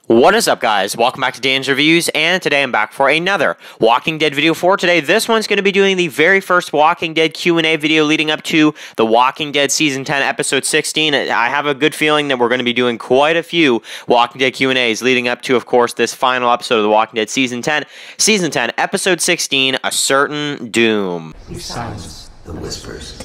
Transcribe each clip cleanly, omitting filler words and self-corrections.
What is up, guys? Welcome back to Dan's Reviews, and today I'm back for another Walking Dead video for today. This one's going to be doing the very first Walking Dead Q&A video leading up to the Walking Dead Season 10, Episode 16. I have a good feeling that we're going to be doing quite a few Walking Dead Q&As leading up to, of course, this final episode of the Walking Dead Season 10, Episode 16, A Certain Doom. You silence the whispers.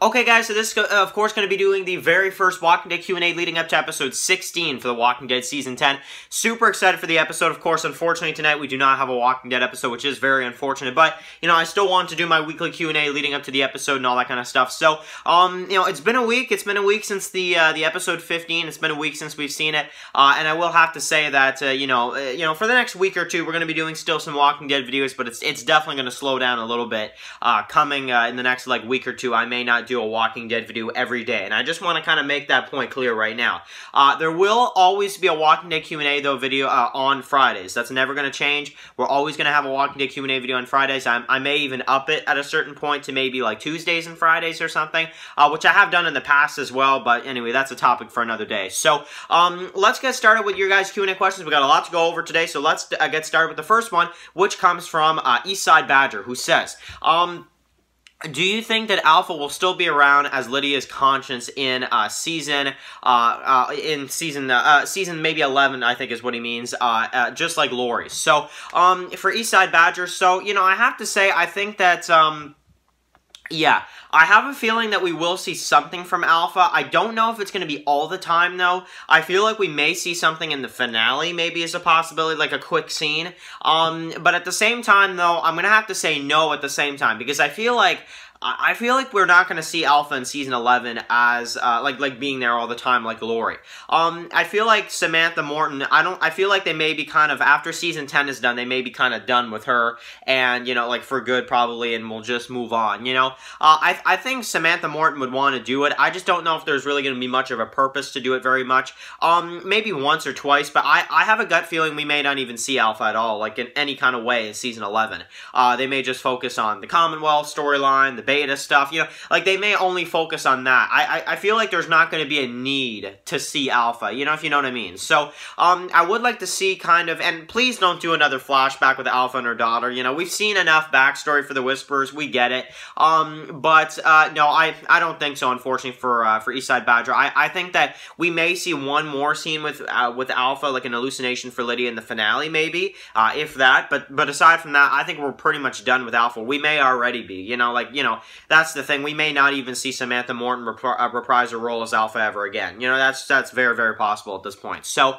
Okay, guys, so this is, of course, going to be doing the very first Walking Dead Q&A leading up to Episode 16 for the Walking Dead Season 10. Super excited for the episode. Of course, unfortunately, tonight we do not have a Walking Dead episode, which is very unfortunate. But, you know, I still want to do my weekly Q&A leading up to the episode and all that kind of stuff. So, you know, it's been a week. It's been a week since the Episode 15. It's been a week since we've seen it. And I will have to say that, you know, for the next week or two, we're going to be doing still some Walking Dead videos, but it's definitely going to slow down a little bit. Coming in the next, like, week or two, I may not do a Walking Dead video every day, and I just want to kind of make that point clear right now. There will always be a Walking Dead Q&A though video on Fridays. That's never going to change. We're always going to have a Walking Dead Q&A video on Fridays. I may even up it at a certain point to maybe like Tuesdays and Fridays or something, which I have done in the past as well, but anyway, that's a topic for another day. So, let's get started with your guys' Q&A questions. We got a lot to go over today, so let's get started with the first one, which comes from Eastside Badger, who says, do you think that Alpha will still be around as Lydia's conscience in season maybe 11, I think is what he means, just like Lori? So, for Eastside Badger, so, you know, I have to say, I think that, yeah, I have a feeling that we will see something from Alpha. I don't know if it's going to be all the time, though. I feel like we may see something in the finale, maybe as a possibility, like a quick scene. But at the same time, though, I'm going to have to say no at the same time, because I feel like we're not going to see Alpha in Season 11 as, like being there all the time like Lori. I feel like Samantha Morton, I feel like they may be kind of, after Season 10 is done, they may be kind of done with her, and, you know, like, for good, probably, and we'll just move on, you know? I think Samantha Morton would want to do it. I just don't know if there's really going to be much of a purpose to do it very much. Maybe once or twice, but I have a gut feeling we may not even see Alpha at all, like, in any kind of way in Season 11. They may just focus on the Commonwealth storyline, the beta stuff, you know, like, they may only focus on that. I feel like there's not going to be a need to see Alpha, you know, if you know what I mean. So, I would like to see kind of, and please don't do another flashback with Alpha and her daughter, you know, we've seen enough backstory for the Whisperers, we get it, but, no, I don't think so, unfortunately, for Eastside Badger. I think that we may see one more scene with Alpha, like an hallucination for Lydia in the finale, maybe, if that, but aside from that, I think we're pretty much done with Alpha. We may already be, you know, like, you know, that's the thing. We may not even see Samantha Morton reprise her role as Alpha ever again. You know, that's very, very possible at this point. So,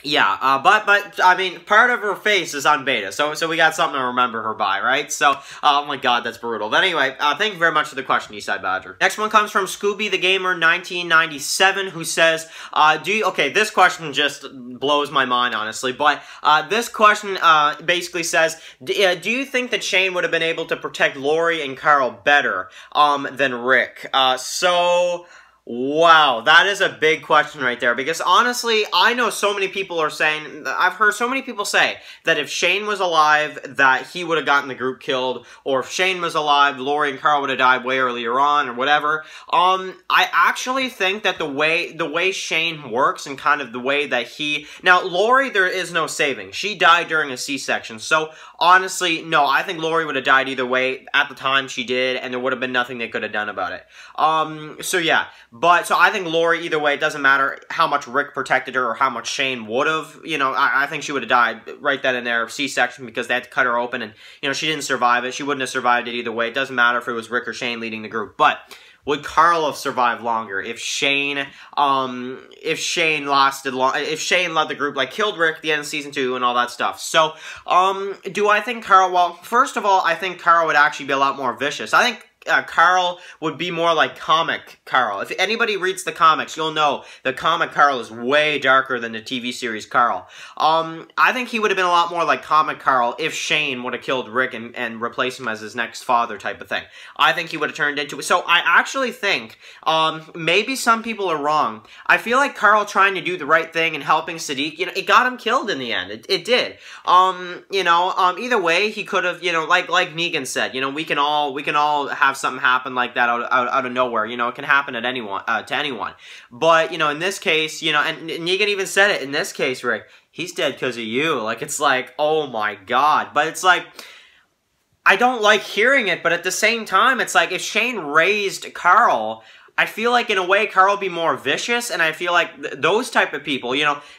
yeah, but, I mean, part of her face is on beta, so we got something to remember her by, right? So, oh my god, that's brutal. But anyway, thank you very much for the question, Eastside Badger. Next one comes from Scooby the Gamer 1997, who says, okay, this question just blows my mind, honestly, but, this question, basically says, do you think that Shane would have been able to protect Lori and Carl better, than Rick? Wow, that is a big question right there, because honestly, I know so many people are saying, I've heard so many people say that if Shane was alive, that he would have gotten the group killed, or if Shane was alive, Lori and Carl would have died way earlier on, or whatever. I actually think that the way Shane works, and kind of the way that now, Lori, there is no saving. She died during a C-section, so honestly, no, I think Lori would have died either way at the time she did, and there would have been nothing they could have done about it. So yeah. So I think Lori, either way, it doesn't matter how much Rick protected her or how much Shane would have, you know, I think she would have died right then and there, C-section, because they had to cut her open, and, you know, she didn't survive it. She wouldn't have survived it either way. It doesn't matter if it was Rick or Shane leading the group. But would Carl have survived longer if Shane lasted long, if Shane led the group, like, killed Rick at the end of Season 2 and all that stuff? So, do I think Carl, well, first of all, I think Carl would actually be a lot more vicious. I think Carl would be more like comic Carl. If anybody reads the comics, you'll know the comic Carl is way darker than the TV series Carl. I think he would have been a lot more like comic Carl if Shane would have killed Rick and replaced him as his next father type of thing. I think he would have turned into it. So I actually think, maybe some people are wrong. I feel like Carl trying to do the right thing and helping Siddiq, it got him killed in the end. It did. Either way, he could have, like Negan said, we can all have something happen like that out of nowhere. It can happen at anyone, to anyone. But, in this case, and Negan even said it, in this case, Rick, he's dead because of you. Like, it's like, oh my God. But it's like, I don't like hearing it, but at the same time, it's like, if Shane raised Carl, I feel like, in a way, Carl would be more vicious, and I feel like those type of people,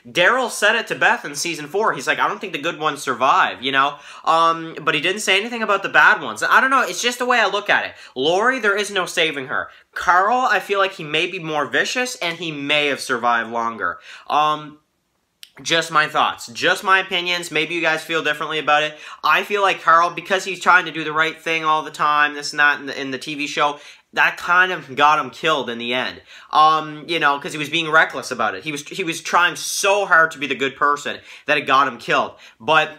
Daryl said it to Beth in Season 4. He's like, I don't think the good ones survive, but he didn't say anything about the bad ones. I don't know, it's just the way I look at it. Lori, there is no saving her. Carl, I feel like he may be more vicious, and he may have survived longer. Just my thoughts. Just my opinions. Maybe you guys feel differently about it. I feel like Carl, because he's trying to do the right thing all the time, this and that in the TV show, that kind of got him killed in the end. Because he was being reckless about it. He was trying so hard to be the good person that it got him killed. But,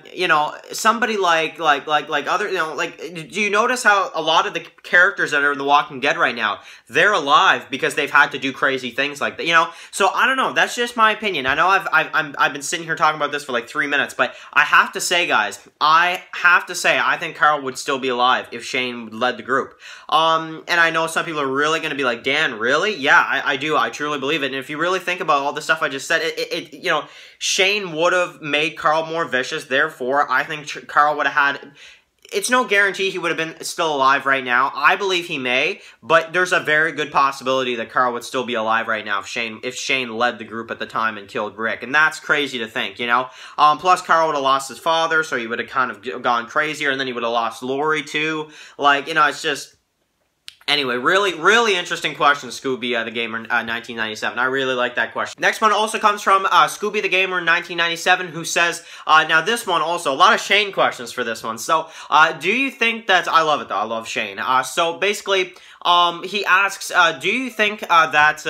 somebody like other, do you notice how a lot of the characters that are in The Walking Dead right now, they're alive because they've had to do crazy things like that, So, I don't know. That's just my opinion. I know I've been sitting here talking about this for like 3 minutes, but I have to say, guys, I think Carl would still be alive if Shane led the group. And I know some people are really going to be like, Dan, really? Yeah, I do. I truly believe it. And if you really think about all the stuff I just said, Shane would have made Carl more vicious. Therefore, I think Carl would have had... It's no guarantee he would have been still alive right now. I believe he may, but there's a very good possibility that Carl would still be alive right now if Shane led the group at the time and killed Rick. And that's crazy to think, Plus, Carl would have lost his father, so he would have kind of gone crazier, and then he would have lost Lori, too. It's just... Anyway, really interesting question, Scooby the Gamer 1997. I really like that question. Next one also comes from Scooby the Gamer 1997, who says, now this one also, a lot of Shane questions for this one. So, do you think that, I love it though, I love Shane. So basically, he asks, do you think that,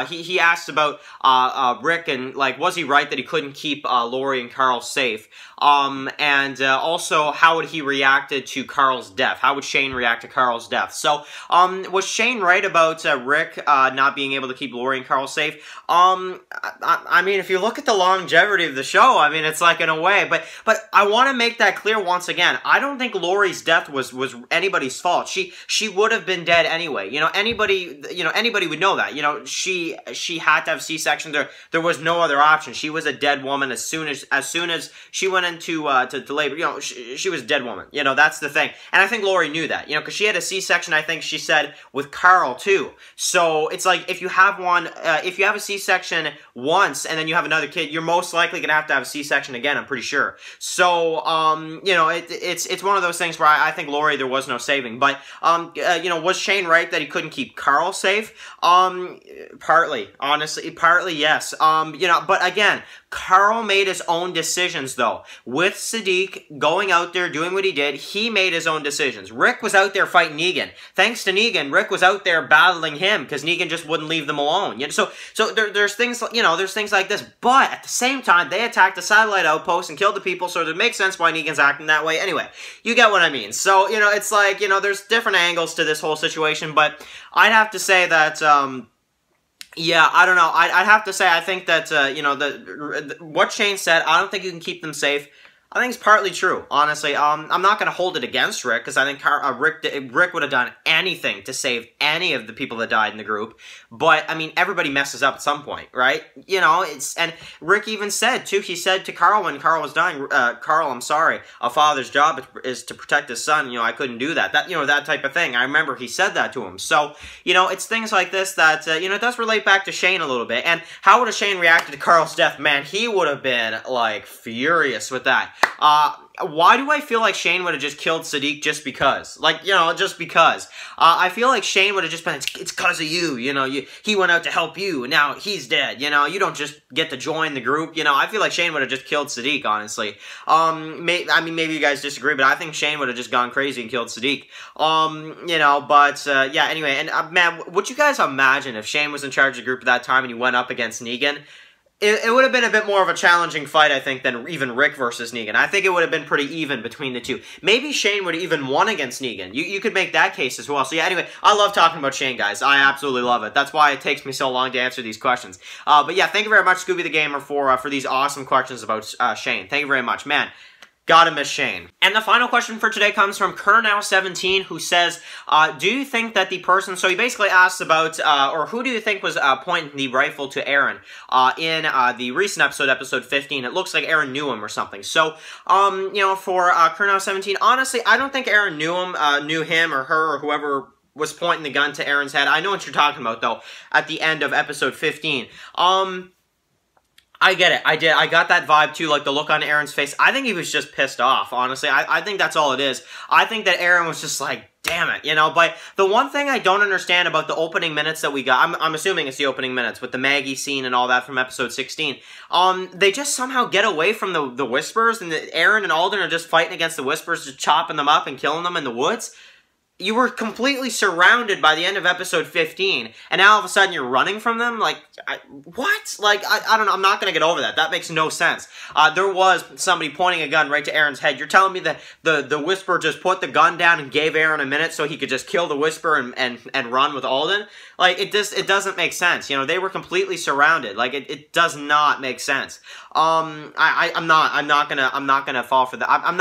he asks about Rick and, was he right that he couldn't keep Lori and Carl safe? Also, how would he reacted to Carl's death? How would Shane react to Carl's death? So, was Shane right about Rick not being able to keep Lori and Carl safe? I mean, if you look at the longevity of the show, I mean, it's like in a way, but I want to make that clear once again. I don't think Lori's death was anybody's fault. She would have been dead anyway. Anybody would know that. She had to have C-section. There was no other option. She was a dead woman as soon as she went into to labor. She was a dead woman. That's the thing. And I think Lori knew that. Because she had a C-section, I think she said, with Carl too. So it's like if you have a C-section once and then you have another kid, you're most likely gonna have to have a C-section again. I'm pretty sure. So it's one of those things where I think Lori, there was no saving. But was Shane right that he couldn't keep Carl safe? Partly, honestly, partly yes. But again, Carl made his own decisions, though. With Siddiq going out there doing what he did, he made his own decisions. Rick was out there fighting Negan. Thanks to Negan, Rick was out there battling him because Negan just wouldn't leave them alone. So there's things, there's things like this. But at the same time, they attacked the satellite outpost and killed the people, so it makes sense why Negan's acting that way. Anyway, you get what I mean. So, it's like, there's different angles to this whole situation, but I'd have to say that, yeah, I don't know. I'd have to say I think that, what Shane said, I don't think you can keep them safe. I think it's partly true, honestly. I'm not going to hold it against Rick, because I think Rick would have done anything to save any of the people that died in the group. But, I mean, everybody messes up at some point, right? And Rick even said, too, he said to Carl when Carl was dying, Carl, I'm sorry, a father's job is to protect his son, I couldn't do that. That type of thing. I remember he said that to him. So, it's things like this that, it does relate back to Shane a little bit. And how would have Shane reacted to Carl's death? Man, he would have been, like, furious with that. Why do I feel like Shane would have just killed Sadiq just because? Like, you know, just because. I feel like Shane would have just been, it's because of you, you know, he went out to help you, and now he's dead, you know, you don't just get to join the group, you know, I feel like Shane would have just killed Sadiq, honestly. I mean, maybe you guys disagree, but I think Shane would have just gone crazy and killed Sadiq. You know, but, yeah, anyway, and, man, would you guys imagine if Shane was in charge of the group at that time and he went up against Negan? It would have been a bit more of a challenging fight, I think, than even Rick versus Negan. I think it would have been pretty even between the two. Maybe Shane would have even won against Negan. You could make that case as well. So yeah, anyway, I love talking about Shane, guys. I absolutely love it. That's why it takes me so long to answer these questions. But yeah, thank you very much, Scooby the Gamer, for these awesome questions about Shane. Thank you very much. Man, gotta miss Shane. And the final question for today comes from Kerr17, who says, do you think that the person, so he basically asks about, or who do you think was pointing the rifle to Aaron in the recent episode 15? It looks like Aaron knew him or something. So, you know, for Kerr17, honestly, I don't think Aaron knew him or her or whoever was pointing the gun to Aaron's head. I know what you're talking about, though, at the end of episode 15. I get it. I got that vibe too, like the look on Aaron's face. I think he was just pissed off, honestly. I think that's all it is. I think that Aaron was just like, damn it, you know? But the one thing I don't understand about the opening minutes that we got, I'm assuming it's the opening minutes with the Maggie scene and all that from episode 16, they just somehow get away from the Whispers, and Aaron and Alden are just fighting against the Whispers, just chopping them up and killing them in the woods. You were completely surrounded by the end of episode 15, and now all of a sudden you're running from them? Like, what? Like, I don't know, I'm not going to get over that. That makes no sense. There was somebody pointing a gun right to Aaron's head. You're telling me that the Whisper just put the gun down and gave Aaron a minute so he could just kill the Whisper and run with Alden? Like, it doesn't make sense. You know, they were completely surrounded. Like, it does not make sense. I'm not gonna fall for that. I'm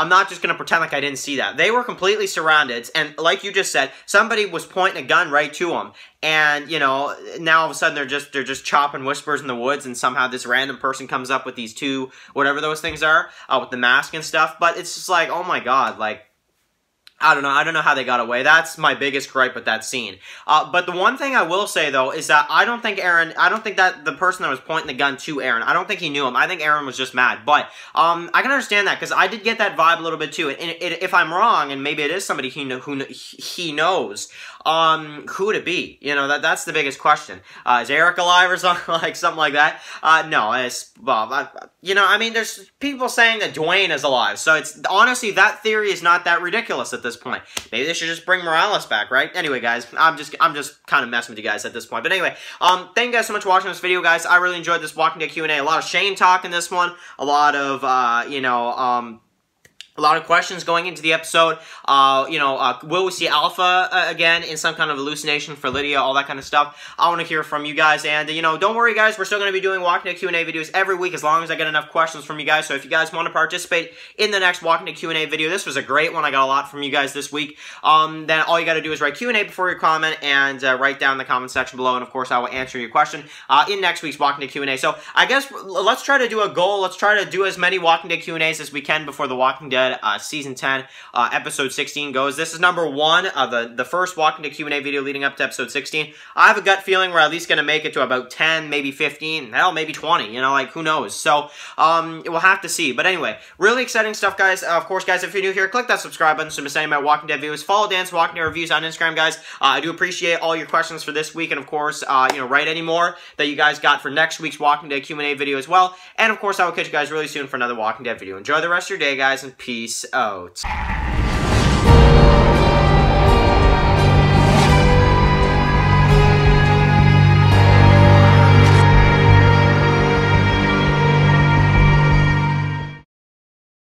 not just gonna pretend like I didn't see that. They were completely surrounded, and like you just said, somebody was pointing a gun right to them, and you know, now all of a sudden they're just chopping Whispers in the woods, and somehow this random person comes up with these two, whatever those things are, with the mask and stuff. But it's just like, oh my god, like, I don't know how they got away. That's my biggest gripe with that scene. But the one thing I will say, though, is that I don't think that the person that was pointing the gun to Aaron, I don't think he knew him. I think Aaron was just mad. But I can understand that, because I did get that vibe a little bit, too. And if I'm wrong, and maybe it is somebody he knows, who would it be? You know, that's the biggest question. Is Eric alive or something like that? No, well, you know, I mean, there's people saying that Dwayne is alive, so it's honestly, that theory is not that ridiculous at this point. Maybe they should just bring Morales back, right? Anyway, guys, I'm just kind of messing with you guys at this point. But anyway, thank you guys so much for watching this video, guys. I really enjoyed this Walking Dead Q&A. A lot of Shane talk in this one. A lot of, you know, a lot of questions going into the episode. You know, will we see Alpha again in some kind of hallucination for Lydia, all that kind of stuff. I want to hear from you guys, and, you know, don't worry, guys, we're still going to be doing Walking Dead Q&A videos every week as long as I get enough questions from you guys. So if you guys want to participate in the next Walking Dead Q&A video, this was a great one. I got a lot from you guys this week. Then all you got to do is write Q&A before your comment, and write down in the comment section below, and of course I will answer your question in next week's Walking Dead Q&A. So I guess let's try to do a goal. Let's try to do as many Walking Dead Q&As as we can before the Walking Dead Season 10, Episode 16 goes. This is number 1 of the first Walking Dead Q&A video leading up to Episode 16. I have a gut feeling we're at least going to make it to about 10, maybe 15, hell, maybe 20, you know, like, who knows? So, we'll have to see. But anyway, really exciting stuff, guys. Of course, guys, if you're new here, click that subscribe button so you miss any of my Walking Dead videos. Follow Dan's Walking Dead Reviews on Instagram, guys. I do appreciate all your questions for this week, and of course, you know, write any more that you guys got for next week's Walking Dead Q&A video as well. And of course, I will catch you guys really soon for another Walking Dead video. Enjoy the rest of your day, guys, and peace out.